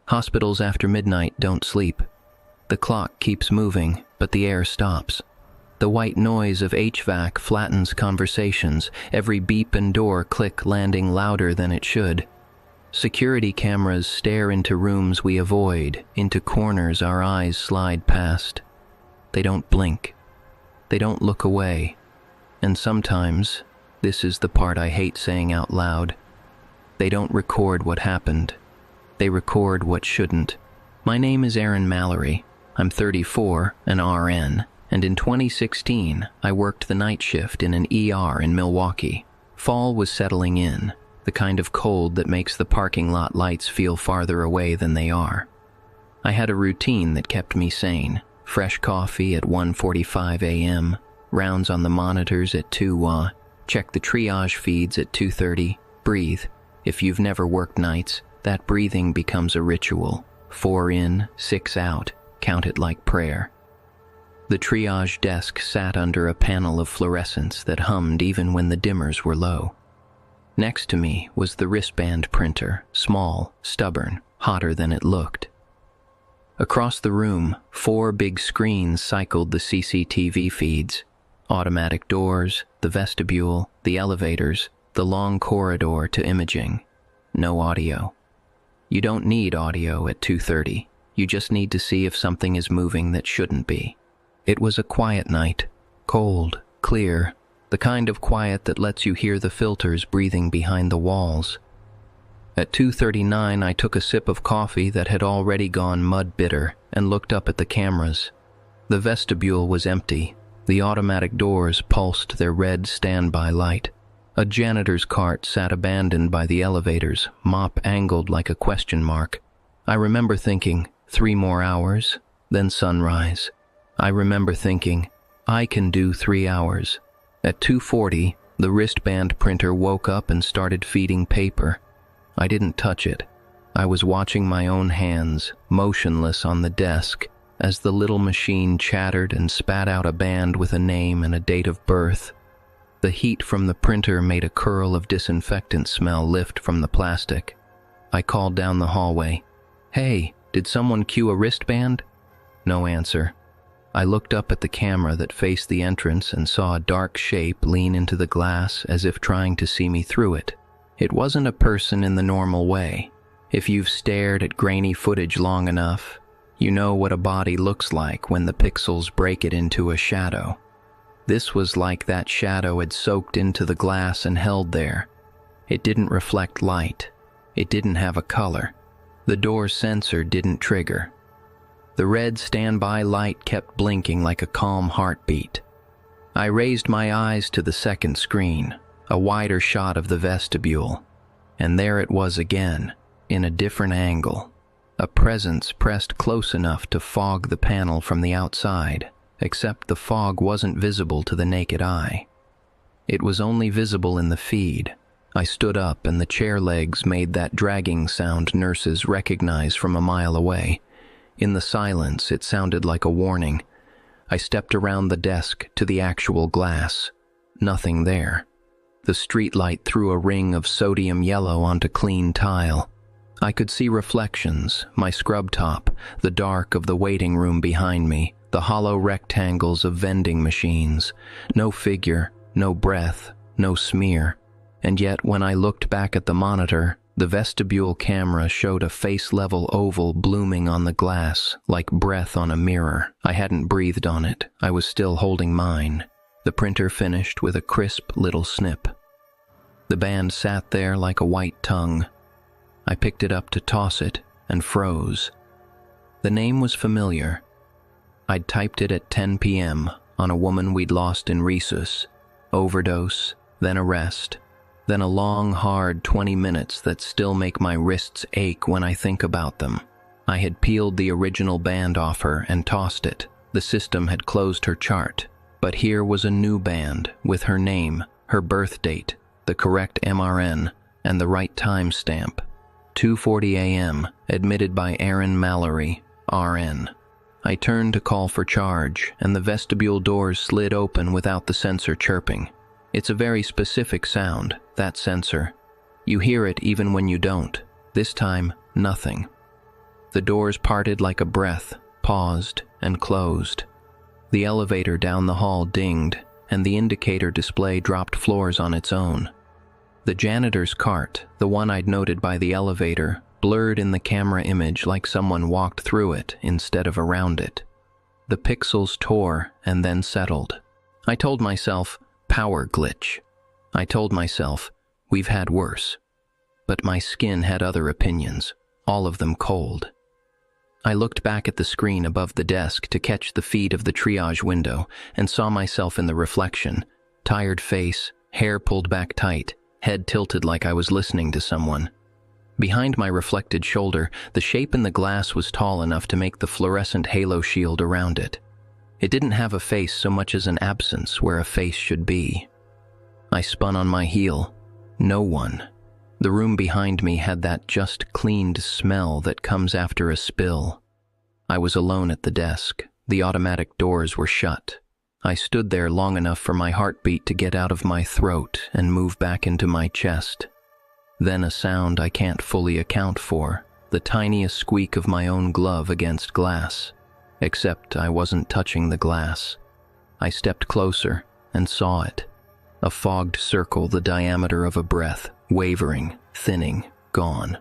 Hospitals after midnight don't sleep. The clock keeps moving, but the air stops. The white noise of HVAC flattens conversations, every beep and door click landing louder than it should. Security cameras stare into rooms we avoid, into corners our eyes slide past. They don't blink. They don't look away. And sometimes, this is the part I hate saying out loud, they don't record what happened. They record what shouldn't. My name is Aaron Mallory. I'm 34, an RN, and in 2016, I worked the night shift in an ER in Milwaukee. Fall was settling in, the kind of cold that makes the parking lot lights feel farther away than they are. I had a routine that kept me sane. Fresh coffee at 1:45 a.m., rounds on the monitors at 2, check the triage feeds at 2:30, breathe. If you've never worked nights, that breathing becomes a ritual. 4 in, 6 out, count it like prayer. The triage desk sat under a panel of fluorescents that hummed even when the dimmers were low. Next to me was the wristband printer, small, stubborn, hotter than it looked. Across the room, 4 big screens cycled the CCTV feeds. Automatic doors, the vestibule, the elevators, the long corridor to imaging. No audio. You don't need audio at 2:30. You just need to see if something is moving that shouldn't be. It was a quiet night. Cold, clear, the kind of quiet that lets you hear the filters breathing behind the walls. At 2:39, I took a sip of coffee that had already gone mud bitter and looked up at the cameras. The vestibule was empty. The automatic doors pulsed their red standby light. A janitor's cart sat abandoned by the elevators, mop angled like a question mark. I remember thinking, 3 more hours, then sunrise. I remember thinking, I can do 3 hours. At 2:40, the wristband printer woke up and started feeding paper. I didn't touch it. I was watching my own hands, motionless on the desk, as the little machine chattered and spat out a band with a name and a date of birth. The heat from the printer made a curl of disinfectant smell lift from the plastic. I called down the hallway. Hey, did someone cue a wristband? No answer. I looked up at the camera that faced the entrance and saw a dark shape lean into the glass as if trying to see me through it. It wasn't a person in the normal way. If you've stared at grainy footage long enough, you know what a body looks like when the pixels break it into a shadow. This was like that shadow had soaked into the glass and held there. It didn't reflect light. It didn't have a color. The door sensor didn't trigger. The red standby light kept blinking like a calm heartbeat. I raised my eyes to the second screen, a wider shot of the vestibule, and there it was again, in a different angle. A presence pressed close enough to fog the panel from the outside, except the fog wasn't visible to the naked eye. It was only visible in the feed. I stood up and the chair legs made that dragging sound nurses recognize from a mile away. In the silence, it sounded like a warning. I stepped around the desk to the actual glass. Nothing there. The streetlight threw a ring of sodium yellow onto clean tile. I could see reflections, my scrub top, the dark of the waiting room behind me, the hollow rectangles of vending machines. No figure, no breath, no smear. And yet when I looked back at the monitor, the vestibule camera showed a face-level oval blooming on the glass, like breath on a mirror. I hadn't breathed on it. I was still holding mine. The printer finished with a crisp little snip. The band sat there like a white tongue. I picked it up to toss it and froze. The name was familiar. I'd typed it at 10 p.m. on a woman we'd lost in Rhesus. Overdose, then arrest, then a long, hard 20 minutes that still make my wrists ache when I think about them. I had peeled the original band off her and tossed it. The system had closed her chart. But here was a new band with her name, her birth date, the correct MRN, and the right timestamp. 2:40 a.m., admitted by Aaron Mallory, RN. I turned to call for charge, and the vestibule doors slid open without the sensor chirping. It's a very specific sound, that sensor. You hear it even when you don't. This time, nothing. The doors parted like a breath, paused, and closed. The elevator down the hall dinged, and the indicator display dropped floors on its own. The janitor's cart, the one I'd noted by the elevator, blurred in the camera image like someone walked through it instead of around it. The pixels tore and then settled. I told myself, power glitch. I told myself, we've had worse. But my skin had other opinions, all of them cold. I looked back at the screen above the desk to catch the feed of the triage window and saw myself in the reflection, tired face, hair pulled back tight, head tilted like I was listening to someone. Behind my reflected shoulder, the shape in the glass was tall enough to make the fluorescent halo shield around it. It didn't have a face so much as an absence where a face should be. I spun on my heel. No one. The room behind me had that just cleaned smell that comes after a spill. I was alone at the desk. The automatic doors were shut. I stood there long enough for my heartbeat to get out of my throat and move back into my chest. Then a sound I can't fully account for, the tiniest squeak of my own glove against glass. Except I wasn't touching the glass. I stepped closer and saw it. A fogged circle the diameter of a breath, wavering, thinning, gone.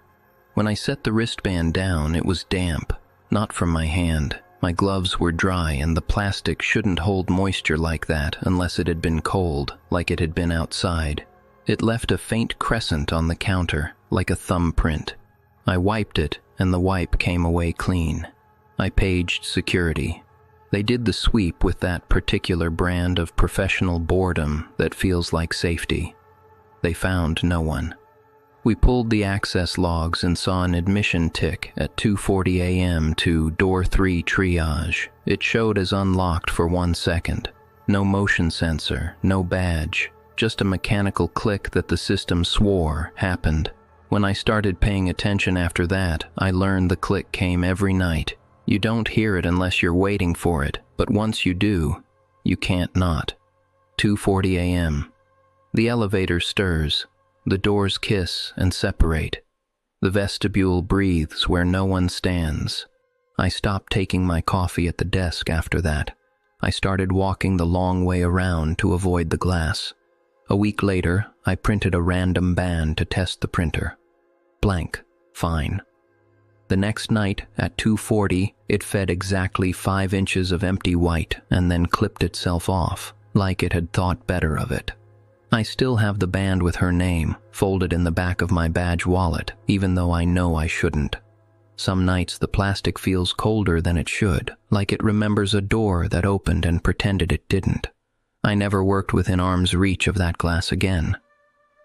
When I set the wristband down, it was damp, not from my hand. My gloves were dry and the plastic shouldn't hold moisture like that unless it had been cold, like it had been outside. It left a faint crescent on the counter, like a thumbprint. I wiped it and the wipe came away clean. I paged security. They did the sweep with that particular brand of professional boredom that feels like safety. They found no one. We pulled the access logs and saw an admission tick at 2:40 a.m. to Door 3 Triage. It showed as unlocked for 1 second. No motion sensor, no badge, just a mechanical click that the system swore happened. When I started paying attention after that, I learned the click came every night. You don't hear it unless you're waiting for it, but once you do, you can't not. 2:40 a.m. The elevator stirs. The doors kiss and separate. The vestibule breathes where no one stands. I stopped taking my coffee at the desk after that. I started walking the long way around to avoid the glass. A week later, I printed a random band to test the printer. Blank. Fine. The next night, at 2:40, it fed exactly 5 inches of empty white and then clipped itself off, like it had thought better of it. I still have the band with her name, folded in the back of my badge wallet, even though I know I shouldn't. Some nights the plastic feels colder than it should, like it remembers a door that opened and pretended it didn't. I never worked within arm's reach of that glass again.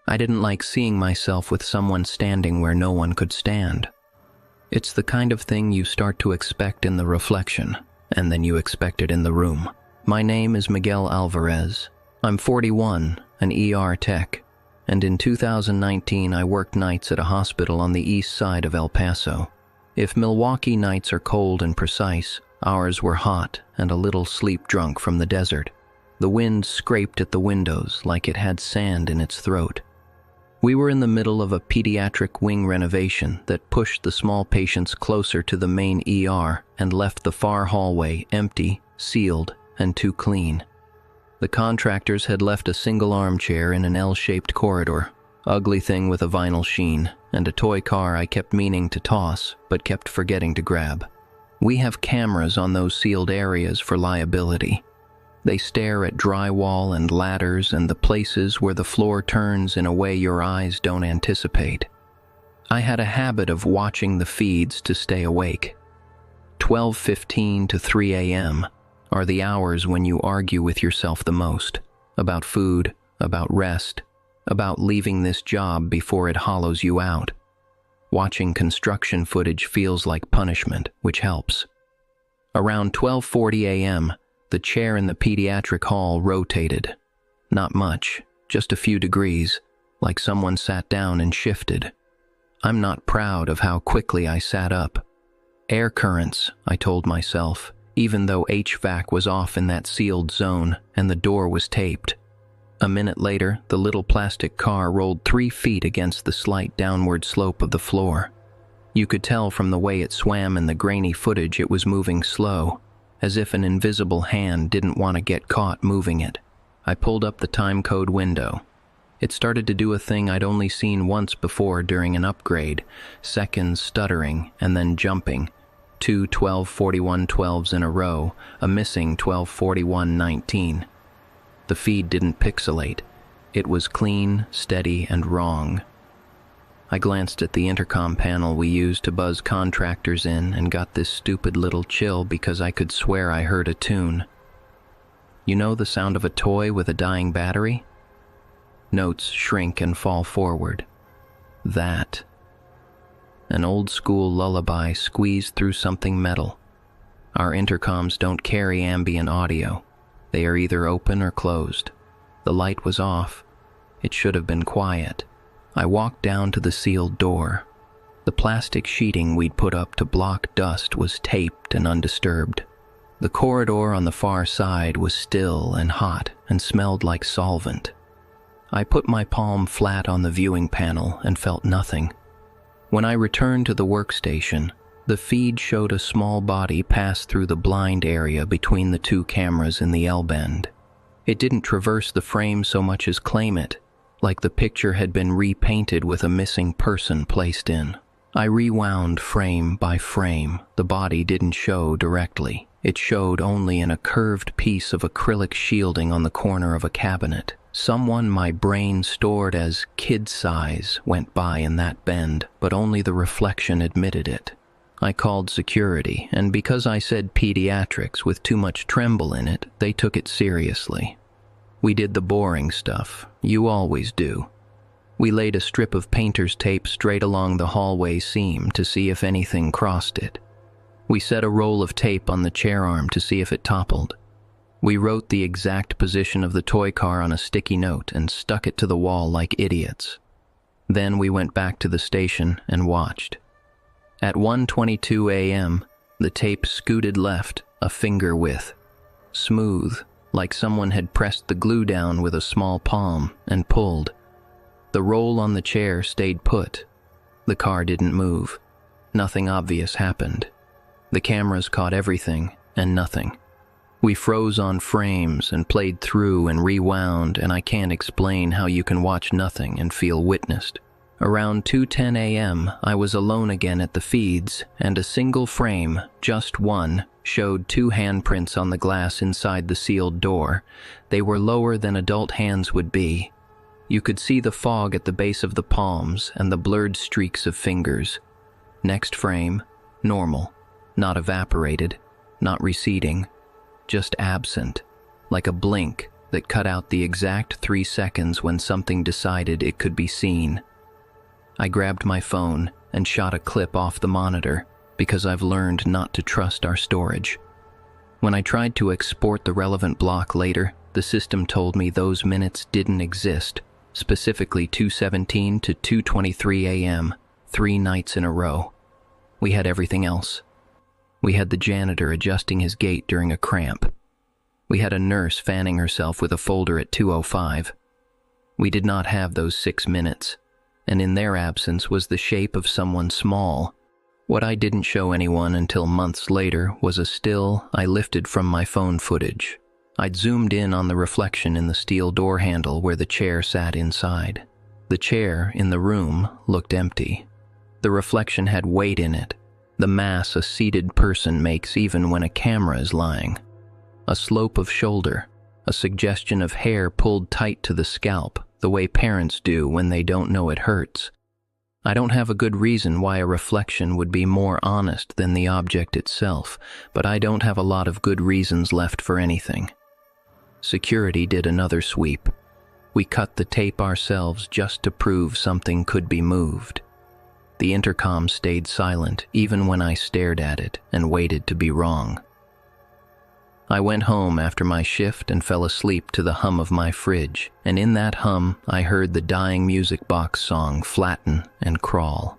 I didn't like seeing myself with someone standing where no one could stand. It's the kind of thing you start to expect in the reflection, and then you expect it in the room. My name is Miguel Alvarez. I'm 41, an ER tech, and in 2019 I worked nights at a hospital on the east side of El Paso. If Milwaukee nights are cold and precise, ours were hot and a little sleep-drunk from the desert. The wind scraped at the windows like it had sand in its throat. We were in the middle of a pediatric wing renovation that pushed the small patients closer to the main ER and left the far hallway empty, sealed, and too clean. The contractors had left a single armchair in an L-shaped corridor, ugly thing with a vinyl sheen, and a toy car I kept meaning to toss, but kept forgetting to grab. We have cameras on those sealed areas for liability. They stare at drywall and ladders and the places where the floor turns in a way your eyes don't anticipate. I had a habit of watching the feeds to stay awake. 12:15 to 3 a.m. are the hours when you argue with yourself the most, about food, about rest, about leaving this job before it hollows you out. Watching construction footage feels like punishment, which helps. Around 12:40 a.m., the chair in the pediatric hall rotated. Not much, just a few degrees, like someone sat down and shifted. I'm not proud of how quickly I sat up. Air currents, I told myself, even though HVAC was off in that sealed zone and the door was taped. A minute later, the little plastic car rolled 3 feet against the slight downward slope of the floor. You could tell from the way it swam in the grainy footage it was moving slow, as if an invisible hand didn't want to get caught moving it. I pulled up the timecode window. It started to do a thing I'd only seen once before during an upgrade, seconds stuttering and then jumping, 2 12:41:12s in a row, a missing 12:41:19. The feed didn't pixelate. It was clean, steady, and wrong. I glanced at the intercom panel we used to buzz contractors in and got this stupid little chill because I could swear I heard a tune. You know the sound of a toy with a dying battery? Notes shrink and fall forward. That. An old-school lullaby squeezed through something metal. Our intercoms don't carry ambient audio. They are either open or closed. The light was off. It should have been quiet. I walked down to the sealed door. The plastic sheeting we'd put up to block dust was taped and undisturbed. The corridor on the far side was still and hot and smelled like solvent. I put my palm flat on the viewing panel and felt nothing. When I returned to the workstation, the feed showed a small body pass through the blind area between the two cameras in the L-bend. It didn't traverse the frame so much as claim it, like the picture had been repainted with a missing person placed in. I rewound frame by frame. The body didn't show directly. It showed only in a curved piece of acrylic shielding on the corner of a cabinet. Someone my brain stored as kid size went by in that bend, but only the reflection admitted it. I called security, and because I said pediatrics with too much tremble in it, they took it seriously. We did the boring stuff. You always do. We laid a strip of painter's tape straight along the hallway seam to see if anything crossed it. We set a roll of tape on the chair arm to see if it toppled. We wrote the exact position of the toy car on a sticky note and stuck it to the wall like idiots. Then we went back to the station and watched. At 1:22 a.m., the tape scooted left a finger width, smooth, like someone had pressed the glue down with a small palm and pulled. The roll on the chair stayed put. The car didn't move. Nothing obvious happened. The cameras caught everything and nothing. We froze on frames and played through and rewound, and I can't explain how you can watch nothing and feel witnessed. Around 2:10 a.m., I was alone again at the feeds, and a single frame, just one, showed 2 handprints on the glass inside the sealed door. They were lower than adult hands would be. You could see the fog at the base of the palms and the blurred streaks of fingers. Next frame, normal, not evaporated, not receding, just absent, like a blink that cut out the exact 3 seconds when something decided it could be seen. I grabbed my phone and shot a clip off the monitor because I've learned not to trust our storage. When I tried to export the relevant block later, the system told me those minutes didn't exist, specifically 2:17 to 2:23 a.m., 3 nights in a row. We had everything else. We had the janitor adjusting his gait during a cramp. We had a nurse fanning herself with a folder at 2:05. We did not have those 6 minutes, and in their absence was the shape of someone small. What I didn't show anyone until months later was a still I lifted from my phone footage. I'd zoomed in on the reflection in the steel door handle where the chair sat inside. The chair in the room looked empty. The reflection had weight in it, the mass a seated person makes even when a camera is lying. A slope of shoulder, a suggestion of hair pulled tight to the scalp, the way parents do when they don't know it hurts. I don't have a good reason why a reflection would be more honest than the object itself, but I don't have a lot of good reasons left for anything. Security did another sweep. We cut the tape ourselves just to prove something could be moved. The intercom stayed silent even when I stared at it and waited to be wrong. I went home after my shift and fell asleep to the hum of my fridge, and in that hum I heard the dying music box song flatten and crawl.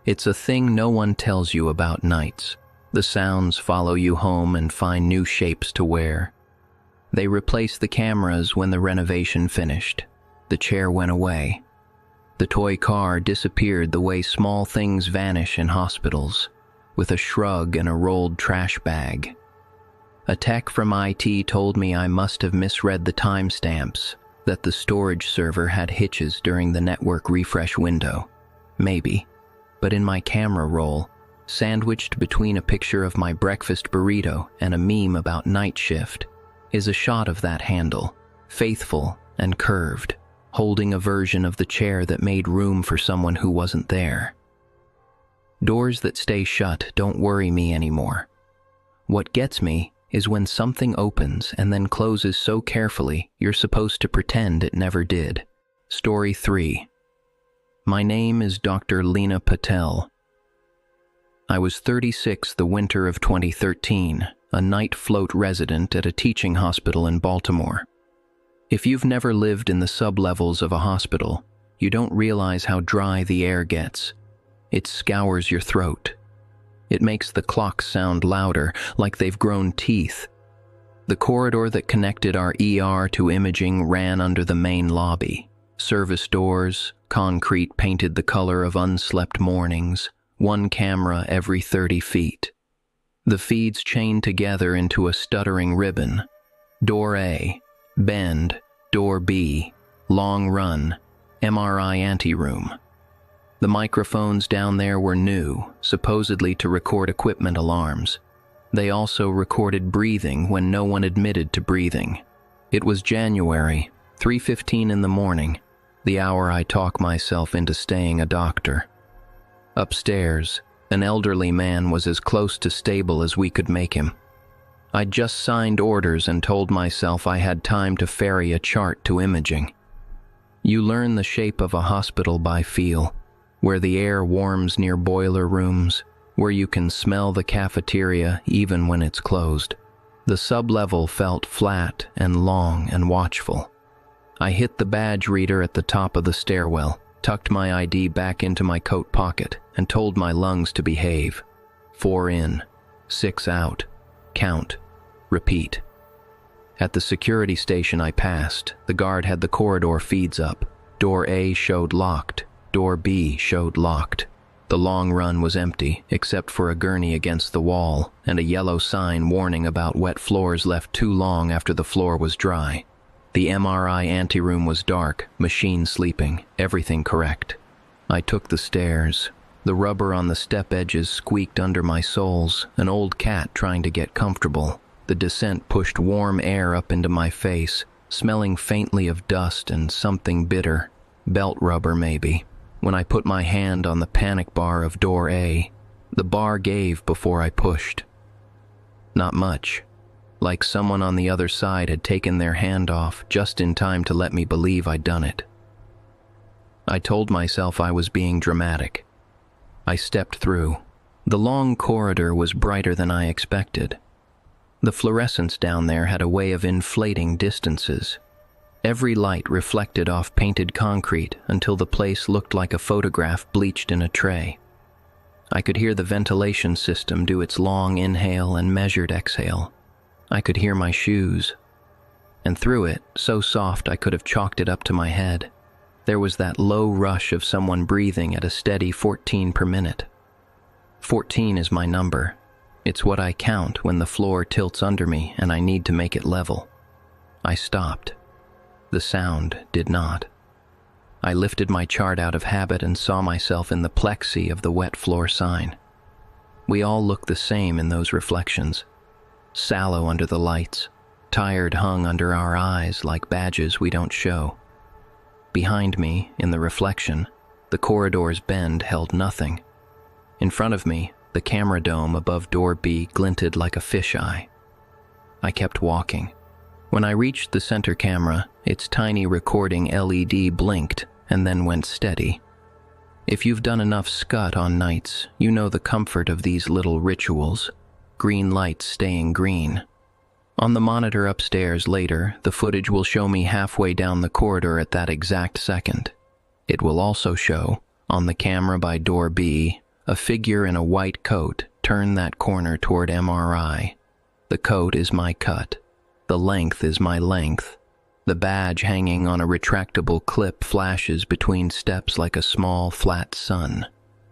It's a thing no one tells you about nights. The sounds follow you home and find new shapes to wear. They replaced the cameras when the renovation finished. The chair went away. The toy car disappeared the way small things vanish in hospitals, with a shrug and a rolled trash bag. A tech from IT told me I must have misread the timestamps, that the storage server had hitches during the network refresh window. Maybe. But in my camera roll, sandwiched between a picture of my breakfast burrito and a meme about night shift, is a shot of that handle, faithful and curved, holding a version of the chair that made room for someone who wasn't there. Doors that stay shut don't worry me anymore. What gets me is when something opens and then closes so carefully you're supposed to pretend it never did. Story 3. My name is Dr. Lena Patel. I was 36 the winter of 2013, a night float resident at a teaching hospital in Baltimore. If you've never lived in the sublevels of a hospital, you don't realize how dry the air gets. It scours your throat. It makes the clocks sound louder, like they've grown teeth. The corridor that connected our ER to imaging ran under the main lobby. Service doors, concrete painted the color of unslept mornings, one camera every 30 feet. The feeds chained together into a stuttering ribbon. Door A, bend, door B, long run, MRI anteroom. The microphones down there were new, supposedly to record equipment alarms. They also recorded breathing when no one admitted to breathing. It was January, 3:15 in the morning, the hour I talk myself into staying a doctor. Upstairs, an elderly man was as close to stable as we could make him. I'd just signed orders and told myself I had time to ferry a chart to imaging. You learn the shape of a hospital by feel, where the air warms near boiler rooms, where you can smell the cafeteria even when it's closed. The sublevel felt flat and long and watchful. I hit the badge reader at the top of the stairwell, tucked my ID back into my coat pocket, and told my lungs to behave. 4 in, 6 out, count, repeat. At the security station I passed, the guard had the corridor feeds up. Door A showed locked, door B showed locked. The long run was empty, except for a gurney against the wall, and a yellow sign warning about wet floors left too long after the floor was dry. The MRI anteroom was dark, machine sleeping, everything correct. I took the stairs. The rubber on the step edges squeaked under my soles, an old cat trying to get comfortable. The descent pushed warm air up into my face, smelling faintly of dust and something bitter. Belt rubber, maybe. When I put my hand on the panic bar of door A, the bar gave before I pushed. Not much. Like someone on the other side had taken their hand off just in time to let me believe I'd done it. I told myself I was being dramatic. I stepped through. The long corridor was brighter than I expected. The fluorescence down there had a way of inflating distances. Every light reflected off painted concrete until the place looked like a photograph bleached in a tray. I could hear the ventilation system do its long inhale and measured exhale. I could hear my shoes. And through it, so soft I could have chalked it up to my head, there was that low rush of someone breathing at a steady 14 per minute. 14 is my number. It's what I count when the floor tilts under me and I need to make it level. I stopped. The sound did not. I lifted my chart out of habit and saw myself in the plexi of the wet floor sign. We all look the same in those reflections. Sallow under the lights, tired hung under our eyes like badges we don't show. Behind me, in the reflection, the corridor's bend held nothing. In front of me, the camera dome above door B glinted like a fisheye. I kept walking. When I reached the center camera, its tiny recording LED blinked and then went steady. If you've done enough scut on nights, you know the comfort of these little rituals. Green lights staying green. On the monitor upstairs later, the footage will show me halfway down the corridor at that exact second. It will also show, on the camera by door B, a figure in a white coat turn that corner toward MRI. The coat is my cut. The length is my length. The badge hanging on a retractable clip flashes between steps like a small, flat sun.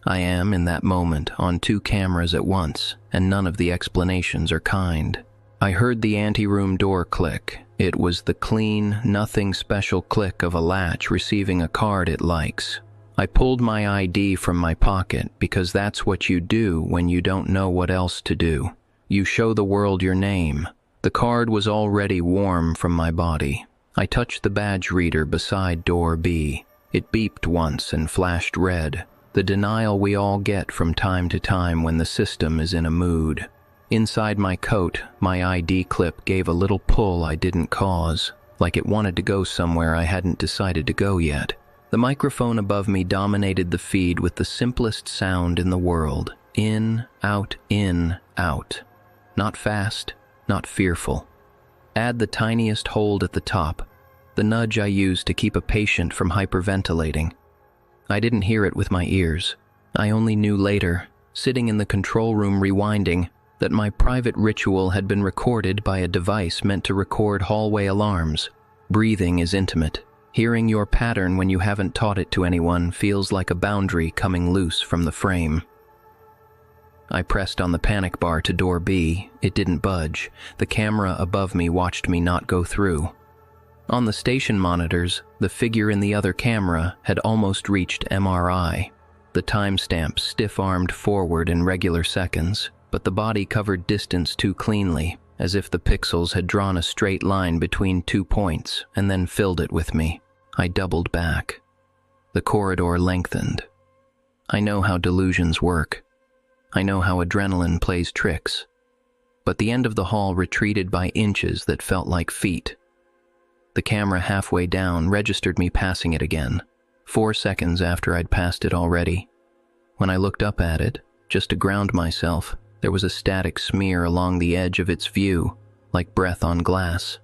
I am, in that moment, on 2 cameras at once, and none of the explanations are kind. I heard the anteroom door click. It was the clean, nothing special click of a latch receiving a card it likes. I pulled my ID from my pocket because that's what you do when you don't know what else to do. You show the world your name. The card was already warm from my body. I touched the badge reader beside door B. It beeped once and flashed red. The denial we all get from time to time when the system is in a mood. Inside my coat, my ID clip gave a little pull I didn't cause, like it wanted to go somewhere I hadn't decided to go yet. The microphone above me dominated the feed with the simplest sound in the world. In, out, in, out. Not fast, not fearful. Add the tiniest hold at the top, the nudge I used to keep a patient from hyperventilating. I didn't hear it with my ears. I only knew later, sitting in the control room rewinding, that my private ritual had been recorded by a device meant to record hallway alarms. Breathing is intimate. Hearing your pattern when you haven't taught it to anyone feels like a boundary coming loose from the frame. I pressed on the panic bar to door B. It didn't budge. The camera above me watched me not go through. On the station monitors, the figure in the other camera had almost reached MRI. The timestamp stiff-armed forward in regular seconds, but the body covered distance too cleanly, as if the pixels had drawn a straight line between 2 points and then filled it with me. I doubled back. The corridor lengthened. I know how delusions work. I know how adrenaline plays tricks. But the end of the hall retreated by inches that felt like feet. The camera halfway down registered me passing it again, 4 seconds after I'd passed it already. When I looked up at it, just to ground myself, there was a static smear along the edge of its view, like breath on glass.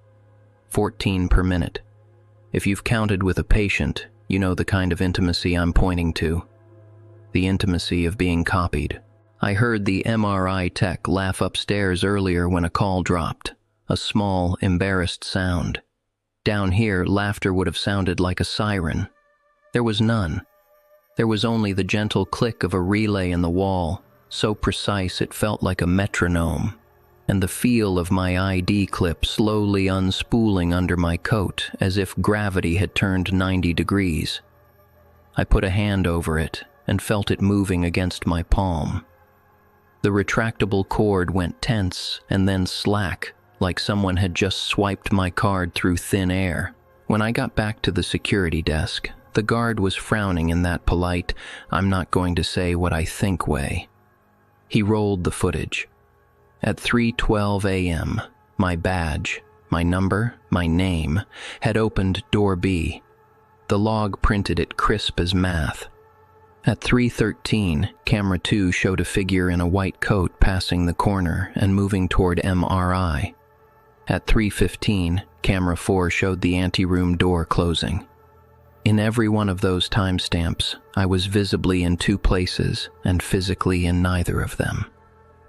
14 per minute. If you've counted with a patient, you know the kind of intimacy I'm pointing to. The intimacy of being copied. I heard the MRI tech laugh upstairs earlier when a call dropped, a small, embarrassed sound. Down here, laughter would have sounded like a siren. There was none. There was only the gentle click of a relay in the wall, so precise it felt like a metronome, and the feel of my ID clip slowly unspooling under my coat as if gravity had turned 90 degrees. I put a hand over it and felt it moving against my palm. The retractable cord went tense and then slack, like someone had just swiped my card through thin air. When I got back to the security desk, the guard was frowning in that polite, I'm not going to say what I think way. He rolled the footage. At 3:12 a.m., my badge, my number, my name, had opened door B. The log printed it crisp as math. At 3:13, camera 2 showed a figure in a white coat passing the corner and moving toward MRI. At 3:15, camera 4 showed the anteroom door closing. In every one of those timestamps, I was visibly in 2 places and physically in neither of them.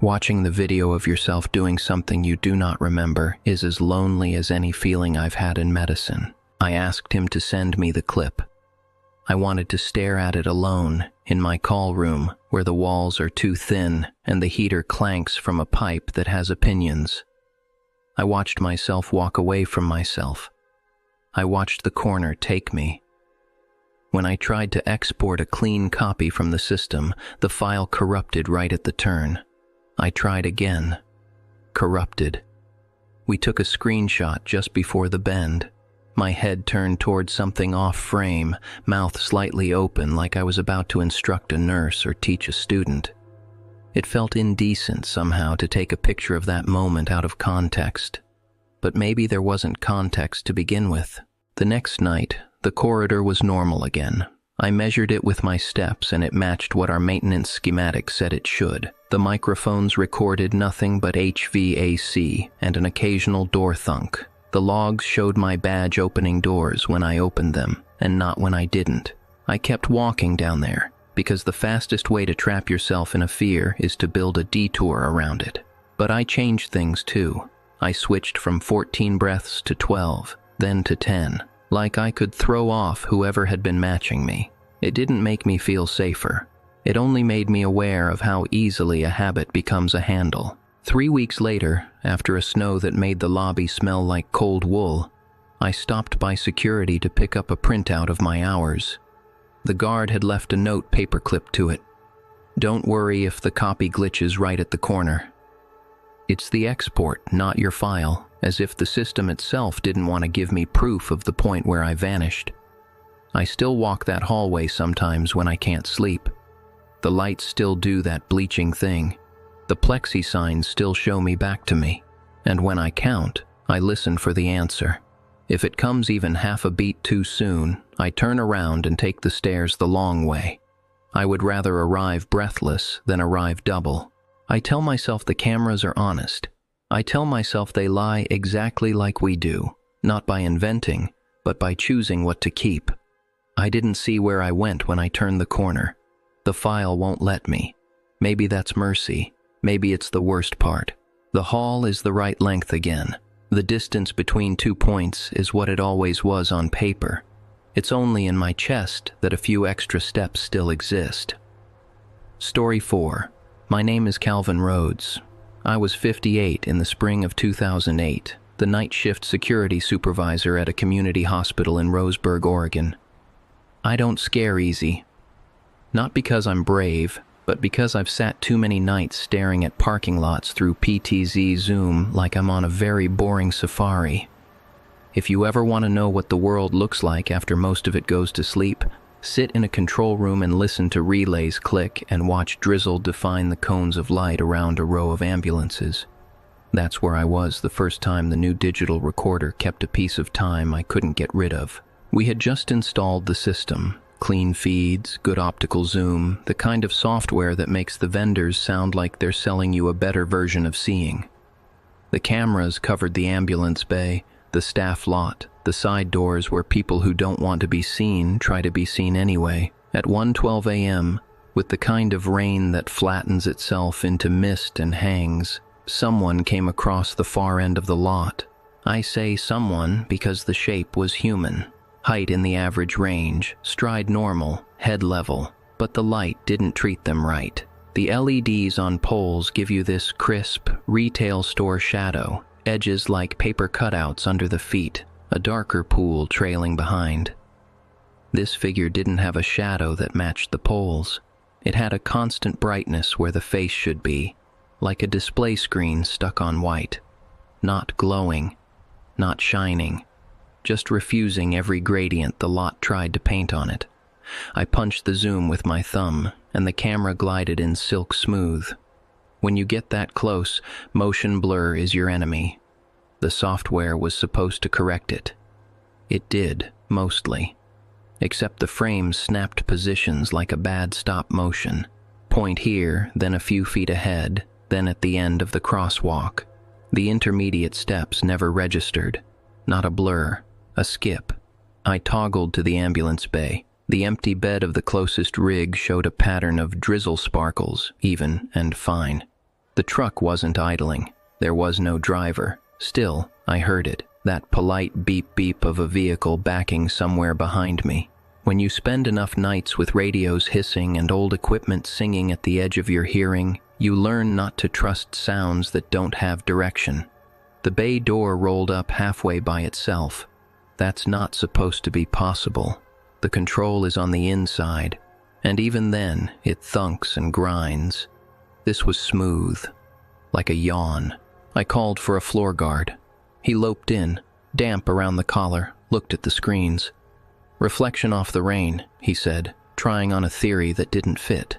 Watching the video of yourself doing something you do not remember is as lonely as any feeling I've had in medicine. I asked him to send me the clip. I wanted to stare at it alone, in my call room, where the walls are too thin and the heater clanks from a pipe that has opinions. I watched myself walk away from myself. I watched the corner take me. When I tried to export a clean copy from the system, the file corrupted right at the turn. I tried again. Corrupted. We took a screenshot just before the bend. My head turned toward something off-frame, mouth slightly open like I was about to instruct a nurse or teach a student. It felt indecent somehow to take a picture of that moment out of context. But maybe there wasn't context to begin with. The next night, the corridor was normal again. I measured it with my steps and it matched what our maintenance schematic said it should. The microphones recorded nothing but HVAC and an occasional door thunk. The logs showed my badge opening doors when I opened them, and not when I didn't. I kept walking down there, because the fastest way to trap yourself in a fear is to build a detour around it. But I changed things too. I switched from 14 breaths to 12. then to 10, like I could throw off whoever had been matching me. It didn't make me feel safer. It only made me aware of how easily a habit becomes a handle. 3 weeks later, after a snow that made the lobby smell like cold wool, I stopped by security to pick up a printout of my hours. The guard had left a note paperclipped to it. "Don't worry if the copy glitches right at the corner. It's the export, not your file," as if the system itself didn't want to give me proof of the point where I vanished. I still walk that hallway sometimes when I can't sleep. The lights still do that bleaching thing. The plexi signs still show me back to me. And when I count, I listen for the answer. If it comes even half a beat too soon, I turn around and take the stairs the long way. I would rather arrive breathless than arrive double. I tell myself the cameras are honest. I tell myself they lie exactly like we do, not by inventing, but by choosing what to keep. I didn't see where I went when I turned the corner. The file won't let me. Maybe that's mercy. Maybe it's the worst part. The hall is the right length again. The distance between 2 points is what it always was on paper. It's only in my chest that a few extra steps still exist. Story 4. My name is Calvin Rhodes. I was 58 in the spring of 2008, the night shift security supervisor at a community hospital in Roseburg, Oregon. I don't scare easy. Not because I'm brave, but because I've sat too many nights staring at parking lots through PTZ Zoom like I'm on a very boring safari. If you ever want to know what the world looks like after most of it goes to sleep, sit in a control room and listen to relays click and watch drizzle define the cones of light around a row of ambulances. That's where I was the first time the new digital recorder kept a piece of time I couldn't get rid of. We had just installed the system. Clean feeds, good optical zoom, the kind of software that makes the vendors sound like they're selling you a better version of seeing. The cameras covered the ambulance bay, the staff lot, the side doors where people who don't want to be seen try to be seen anyway. At 1:12 a.m., with the kind of rain that flattens itself into mist and hangs, someone came across the far end of the lot. I say someone because the shape was human. Height in the average range, stride normal, head level, but the light didn't treat them right. The LEDs on poles give you this crisp, retail store shadow, edges like paper cutouts under the feet, a darker pool trailing behind. This figure didn't have a shadow that matched the poles. It had a constant brightness where the face should be, like a display screen stuck on white. Not glowing, not shining. Just refusing every gradient the lot tried to paint on it. I punched the zoom with my thumb, and the camera glided in silk smooth. When you get that close, motion blur is your enemy. The software was supposed to correct it. It did, mostly. Except the frames snapped positions like a bad stop motion. Point here, then a few feet ahead, then at the end of the crosswalk. The intermediate steps never registered. Not a blur. A skip. I toggled to the ambulance bay. The empty bed of the closest rig showed a pattern of drizzle sparkles, even and fine. The truck wasn't idling. There was no driver. Still, I heard it, that polite beep-beep of a vehicle backing somewhere behind me. When you spend enough nights with radios hissing and old equipment singing at the edge of your hearing, you learn not to trust sounds that don't have direction. The bay door rolled up halfway by itself. That's not supposed to be possible. The control is on the inside, and even then, it thunks and grinds. This was smooth, like a yawn. I called for a floor guard. He loped in, damp around the collar, looked at the screens. "Reflection off the rain," he said, trying on a theory that didn't fit.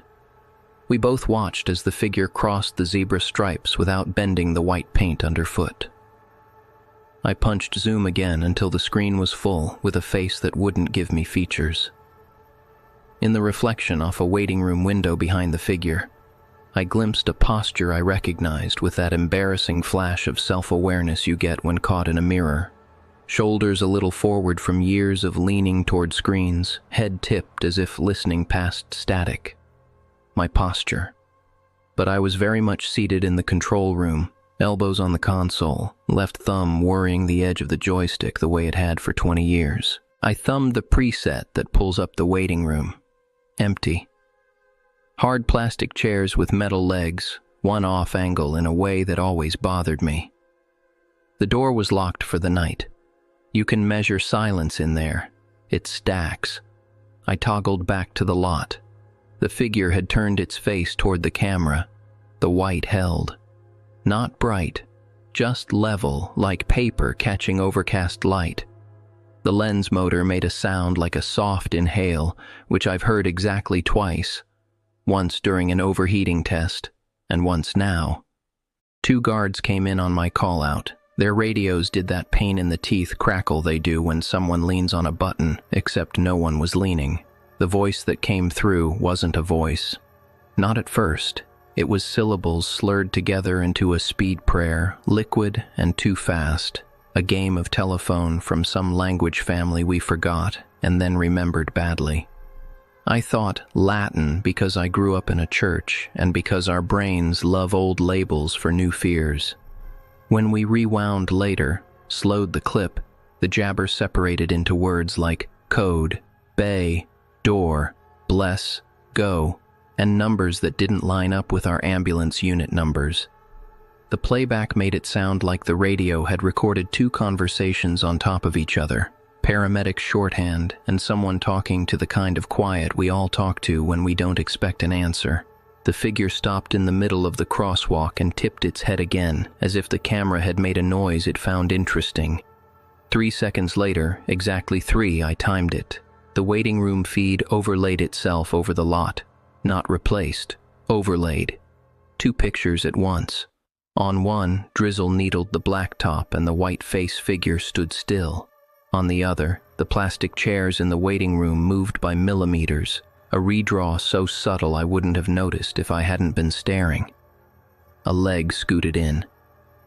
We both watched as the figure crossed the zebra stripes without bending the white paint underfoot. I punched zoom again until the screen was full with a face that wouldn't give me features. In the reflection off a waiting room window behind the figure, I glimpsed a posture I recognized with that embarrassing flash of self-awareness you get when caught in a mirror. Shoulders a little forward from years of leaning toward screens, head tipped as if listening past static. My posture. But I was very much seated in the control room, elbows on the console, left thumb worrying the edge of the joystick the way it had for 20 years. I thumbed the preset that pulls up the waiting room. Empty. Hard plastic chairs with metal legs, one off angle in a way that always bothered me. The door was locked for the night. You can measure silence in there. It stacks. I toggled back to the lot. The figure had turned its face toward the camera. The white held. Not bright, just level, like paper catching overcast light. The lens motor made a sound like a soft inhale, which I've heard exactly twice. Once during an overheating test, and once now. 2 guards came in on my call-out. Their radios did that pain-in-the-teeth crackle they do when someone leans on a button, except no one was leaning. The voice that came through wasn't a voice. Not at first. It was syllables slurred together into a speed prayer, liquid and too fast. A game of telephone from some language family we forgot and then remembered badly. I thought Latin because I grew up in a church and because our brains love old labels for new fears. When we rewound later, slowed the clip, the jabber separated into words like code, bay, door, bless, go, and numbers that didn't line up with our ambulance unit numbers. The playback made it sound like the radio had recorded 2 conversations on top of each other, paramedic shorthand and someone talking to the kind of quiet we all talk to when we don't expect an answer. The figure stopped in the middle of the crosswalk and tipped its head again, as if the camera had made a noise it found interesting. 3 seconds later, exactly 3, I timed it. The waiting room feed overlaid itself over the lot. Not replaced, overlaid. 2 pictures at once. On one, drizzle needled the blacktop and the white-faced figure stood still. On the other, the plastic chairs in the waiting room moved by millimeters, a redraw so subtle I wouldn't have noticed if I hadn't been staring. A leg scooted in.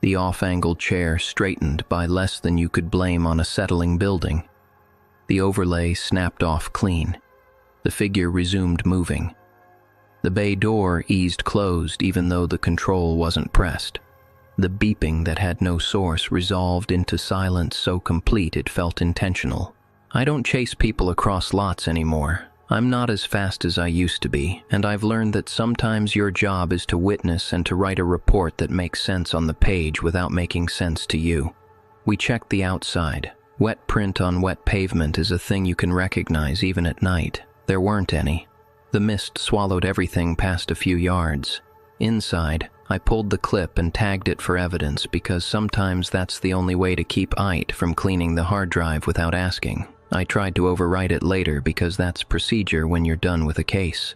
The off-angled chair straightened by less than you could blame on a settling building. The overlay snapped off clean. The figure resumed moving. The bay door eased closed even though the control wasn't pressed. The beeping that had no source resolved into silence so complete it felt intentional. I don't chase people across lots anymore. I'm not as fast as I used to be, and I've learned that sometimes your job is to witness and to write a report that makes sense on the page without making sense to you. We checked the outside. Wet print on wet pavement is a thing you can recognize even at night. There weren't any. The mist swallowed everything past a few yards. Inside, I pulled the clip and tagged it for evidence because sometimes that's the only way to keep IT from cleaning the hard drive without asking. I tried to overwrite it later because that's procedure when you're done with a case.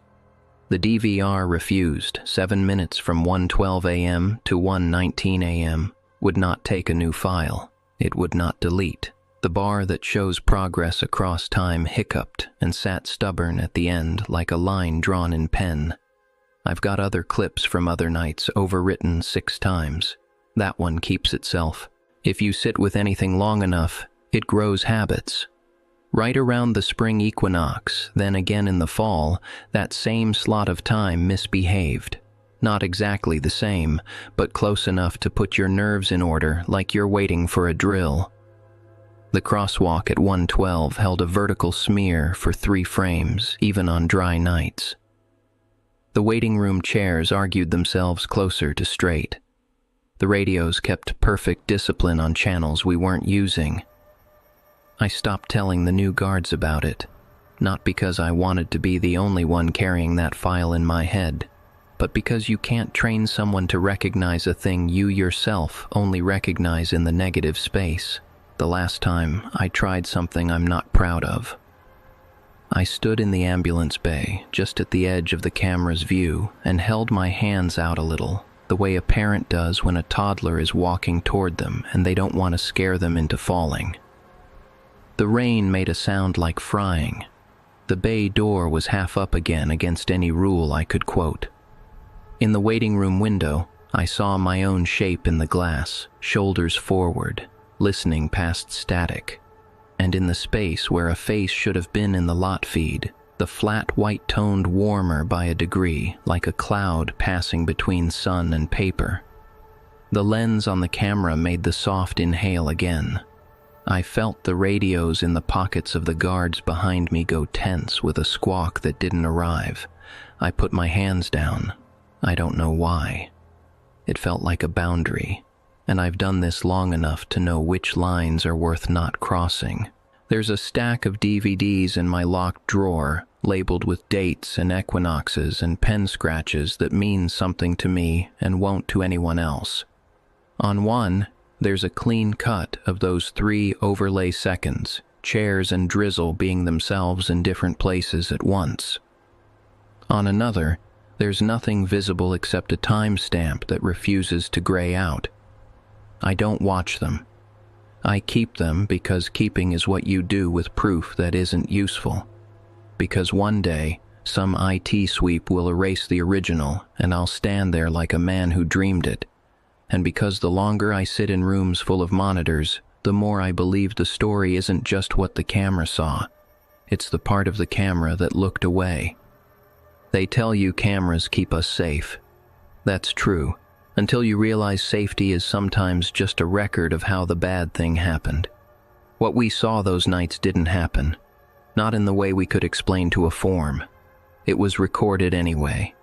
The DVR refused. 7 minutes from 1:12 a.m. to 1:19 a.m. would not take a new file. It would not delete. The bar that shows progress across time hiccuped and sat stubborn at the end like a line drawn in pen. I've got other clips from other nights overwritten 6 times. That one keeps itself. If you sit with anything long enough, it grows habits. Right around the spring equinox, then again in the fall, that same slot of time misbehaved. Not exactly the same, but close enough to put your nerves in order like you're waiting for a drill. The crosswalk at 1:12 held a vertical smear for 3 frames, even on dry nights. The waiting room chairs argued themselves closer to straight. The radios kept perfect discipline on channels we weren't using. I stopped telling the new guards about it, not because I wanted to be the only one carrying that file in my head, but because you can't train someone to recognize a thing you yourself only recognize in the negative space. The last time I tried something I'm not proud of. I stood in the ambulance bay, just at the edge of the camera's view, and held my hands out a little, the way a parent does when a toddler is walking toward them and they don't want to scare them into falling. The rain made a sound like frying. The bay door was half up again against any rule I could quote. In the waiting room window, I saw my own shape in the glass, shoulders forward, listening past static. And in the space where a face should have been in the lot feed, the flat white toned warmer by a degree, like a cloud passing between sun and paper. The lens on the camera made the soft inhale again. I felt the radios in the pockets of the guards behind me go tense with a squawk that didn't arrive. I put my hands down. I don't know why. It felt like a boundary, and I've done this long enough to know which lines are worth not crossing. There's a stack of DVDs in my locked drawer, labeled with dates and equinoxes and pen scratches that mean something to me and won't to anyone else. On one, there's a clean cut of those 3 overlay seconds, chairs and drizzle being themselves in different places at once. On another, there's nothing visible except a timestamp that refuses to gray out. I don't watch them. I keep them because keeping is what you do with proof that isn't useful. Because one day, some IT sweep will erase the original and I'll stand there like a man who dreamed it. And because the longer I sit in rooms full of monitors, the more I believe the story isn't just what the camera saw. It's the part of the camera that looked away. They tell you cameras keep us safe. That's true, until you realize safety is sometimes just a record of how the bad thing happened. What we saw those nights didn't happen, not in the way we could explain to a form. It was recorded anyway.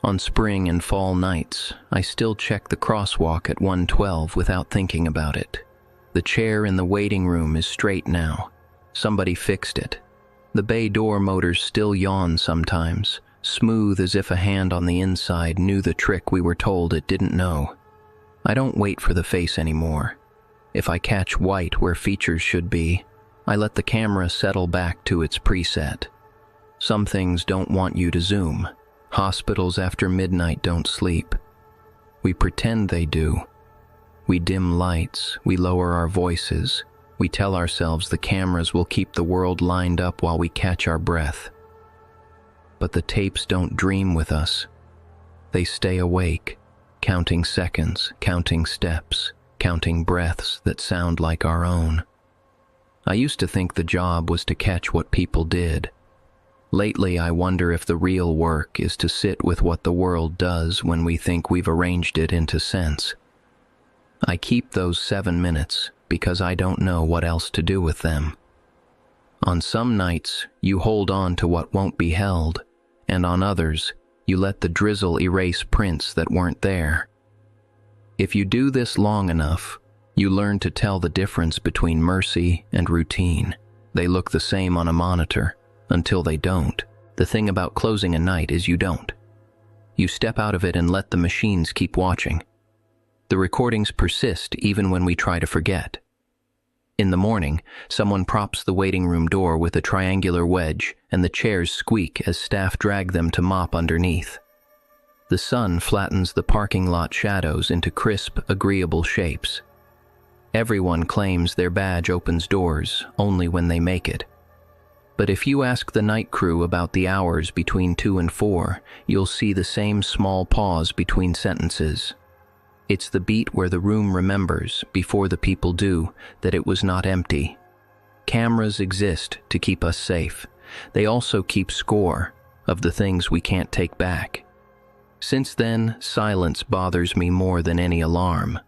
On spring and fall nights, I still check the crosswalk at 112 without thinking about it. The chair in the waiting room is straight now. Somebody fixed it. The bay door motors still yawn sometimes, smooth as if a hand on the inside knew the trick we were told it didn't know. I don't wait for the face anymore. If I catch white where features should be, I let the camera settle back to its preset. Some things don't want you to zoom. Hospitals after midnight don't sleep. We pretend they do. We dim lights, we lower our voices, we tell ourselves the cameras will keep the world lined up while we catch our breath. But the tapes don't dream with us. They stay awake, counting seconds, counting steps, counting breaths that sound like our own. I used to think the job was to catch what people did. Lately, I wonder if the real work is to sit with what the world does when we think we've arranged it into sense. I keep those 7 minutes because I don't know what else to do with them. On some nights, you hold on to what won't be held, and on others, you let the drizzle erase prints that weren't there. If you do this long enough, you learn to tell the difference between mercy and routine. They look the same on a monitor. Until they don't. The thing about closing a night is you don't. You step out of it and let the machines keep watching. The recordings persist even when we try to forget. In the morning, someone props the waiting room door with a triangular wedge and the chairs squeak as staff drag them to mop underneath. The sun flattens the parking lot shadows into crisp, agreeable shapes. Everyone claims their badge opens doors only when they make it. But if you ask the night crew about the hours between 2 and 4, you'll see the same small pause between sentences. It's the beat where the room remembers, before the people do, that it was not empty. Cameras exist to keep us safe. They also keep score of the things we can't take back. Since then, silence bothers me more than any alarm.